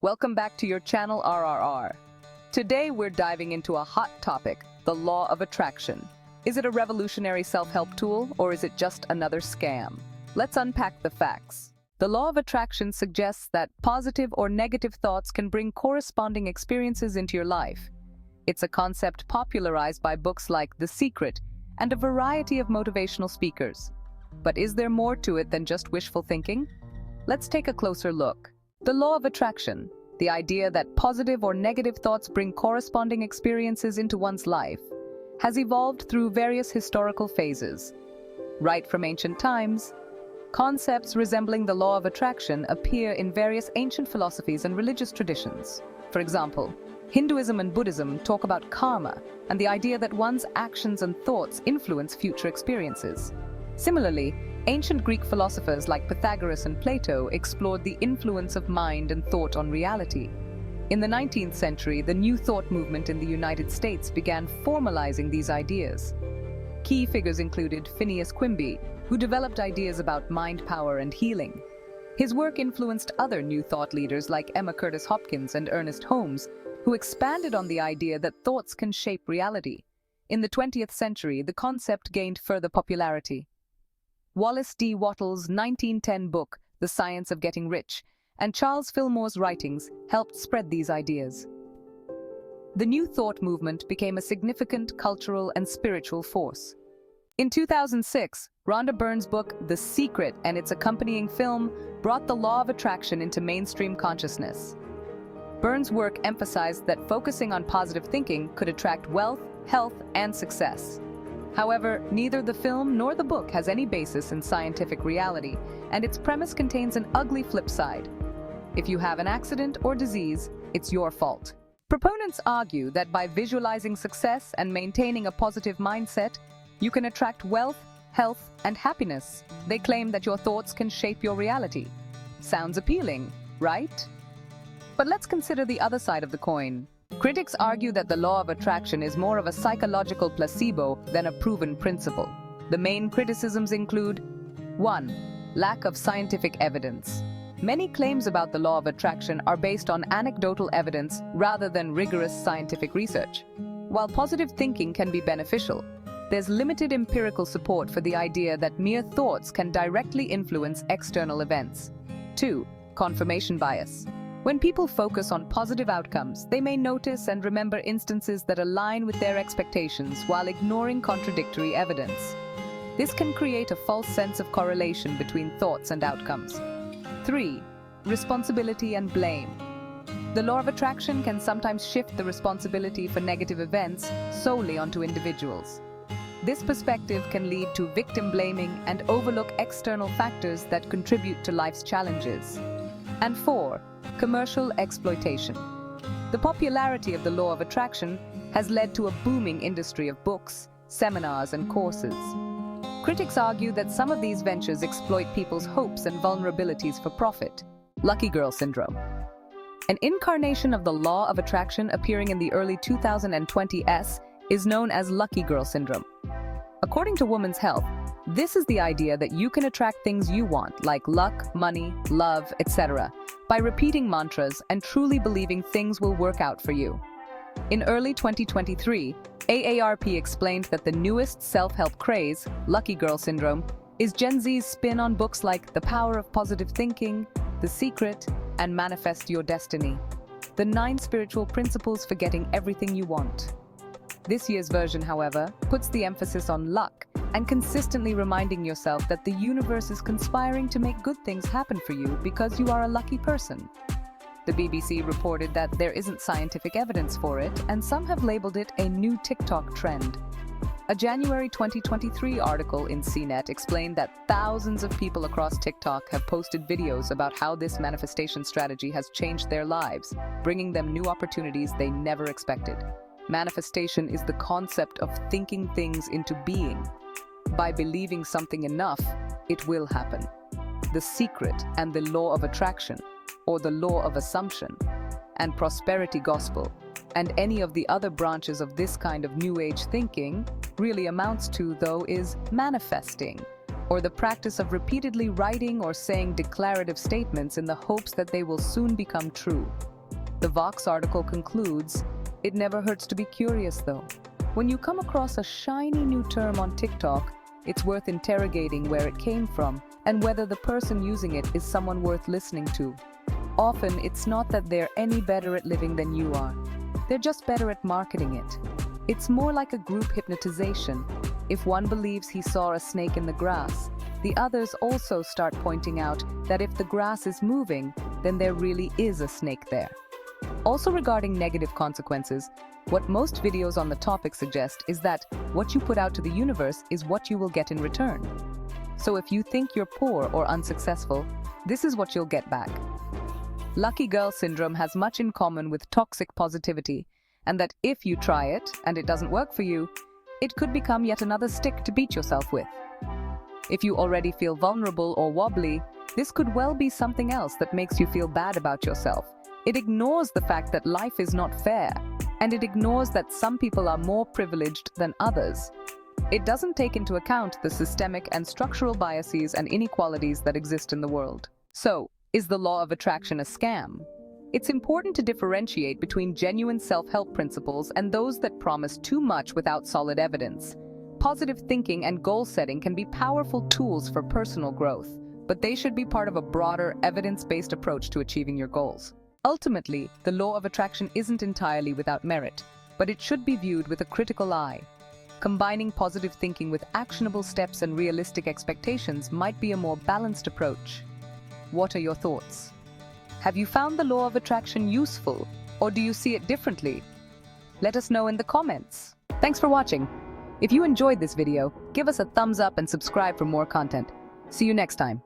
Welcome back to your channel RRR. Today we're diving into a hot topic, the law of attraction. Is it a revolutionary self-help tool, or is it just another scam? Let's unpack the facts. The law of attraction suggests that positive or negative thoughts can bring corresponding experiences into your life. It's a concept popularized by books like The Secret and a variety of motivational speakers. But is there more to it than just wishful thinking? Let's take a closer look. The law of attraction, the idea that positive or negative thoughts bring corresponding experiences into one's life, has evolved through various historical phases. Right from ancient times, concepts resembling the law of attraction appear in various ancient philosophies and religious traditions. For example, Hinduism and Buddhism talk about karma and the idea that one's actions and thoughts influence future experiences. Similarly, ancient Greek philosophers like Pythagoras and Plato explored the influence of mind and thought on reality. In the 19th century, the New Thought movement in the United States began formalizing these ideas. Key figures included Phineas Quimby, who developed ideas about mind power and healing. His work influenced other New Thought leaders like Emma Curtis Hopkins and Ernest Holmes, who expanded on the idea that thoughts can shape reality. In the 20th century, the concept gained further popularity. Wallace D. Wattles' 1910 book, The Science of Getting Rich, and Charles Fillmore's writings helped spread these ideas. The New Thought movement became a significant cultural and spiritual force. In 2006, Rhonda Byrne's book, The Secret, and its accompanying film brought the law of attraction into mainstream consciousness. Byrne's work emphasized that focusing on positive thinking could attract wealth, health, and success. However, neither the film nor the book has any basis in scientific reality, and its premise contains an ugly flip side. If you have an accident or disease, it's your fault. Proponents argue that by visualizing success and maintaining a positive mindset, you can attract wealth, health, and happiness. They claim that your thoughts can shape your reality. Sounds appealing, right? But let's consider the other side of the coin. Critics argue that the law of attraction is more of a psychological placebo than a proven principle. The main criticisms include: 1. Lack of scientific evidence. Many claims about the law of attraction are based on anecdotal evidence rather than rigorous scientific research. While positive thinking can be beneficial, there's limited empirical support for the idea that mere thoughts can directly influence external events. 2. Confirmation bias. When people focus on positive outcomes, they may notice and remember instances that align with their expectations while ignoring contradictory evidence. This can create a false sense of correlation between thoughts and outcomes. 3. Responsibility and blame. The law of attraction can sometimes shift the responsibility for negative events solely onto individuals. This perspective can lead to victim blaming and overlook external factors that contribute to life's challenges. And 4. Commercial exploitation. The popularity of the law of attraction has led to a booming industry of books, seminars, and courses. Critics argue that some of these ventures exploit people's hopes and vulnerabilities for profit. Lucky girl syndrome. An incarnation of the law of attraction appearing in the early 2020s is known as lucky girl syndrome. According to Women's Health, this is the idea that you can attract things you want, like luck, money, love, etc., by repeating mantras and truly believing things will work out for you. In early 2023, AARP explained that the newest self-help craze, Lucky Girl Syndrome, is Gen Z's spin on books like The Power of Positive Thinking, The Secret, and Manifest Your Destiny, the 9 spiritual principles for getting everything you want. This year's version, however, puts the emphasis on luck and consistently reminding yourself that the universe is conspiring to make good things happen for you because you are a lucky person. The BBC reported that there isn't scientific evidence for it, and some have labeled it a new TikTok trend. A January 2023 article in CNET explained that thousands of people across TikTok have posted videos about how this manifestation strategy has changed their lives, bringing them new opportunities they never expected. Manifestation is the concept of thinking things into being. By believing something enough, it will happen. The Secret and the law of attraction, or the law of assumption, and prosperity gospel, and any of the other branches of this kind of New Age thinking really amounts to, though, is manifesting, or the practice of repeatedly writing or saying declarative statements in the hopes that they will soon become true. The Vox article concludes, "It never hurts to be curious, though. When you come across a shiny new term on TikTok, it's worth interrogating where it came from and whether the person using it is someone worth listening to. Often, it's not that they're any better at living than you are. They're just better at marketing it. It's more like a group hypnotization. If one believes he saw a snake in the grass, the others also start pointing out that if the grass is moving, then there really is a snake there." Also regarding negative consequences, what most videos on the topic suggest is that what you put out to the universe is what you will get in return. So if you think you're poor or unsuccessful, this is what you'll get back. Lucky girl syndrome has much in common with toxic positivity, and that if you try it and it doesn't work for you, it could become yet another stick to beat yourself with. If you already feel vulnerable or wobbly, this could well be something else that makes you feel bad about yourself. It ignores the fact that life is not fair, and it ignores that some people are more privileged than others. It doesn't take into account the systemic and structural biases and inequalities that exist in the world. So, is the law of attraction a scam? It's important to differentiate between genuine self-help principles and those that promise too much without solid evidence. Positive thinking and goal setting can be powerful tools for personal growth, but they should be part of a broader, evidence-based approach to achieving your goals. Ultimately, the law of attraction isn't entirely without merit, but it should be viewed with a critical eye. Combining positive thinking with actionable steps and realistic expectations might be a more balanced approach. What are your thoughts? Have you found the law of attraction useful, or do you see it differently? Let us know in the comments. Thanks for watching. If you enjoyed this video, give us a thumbs up and subscribe for more content. See you next time.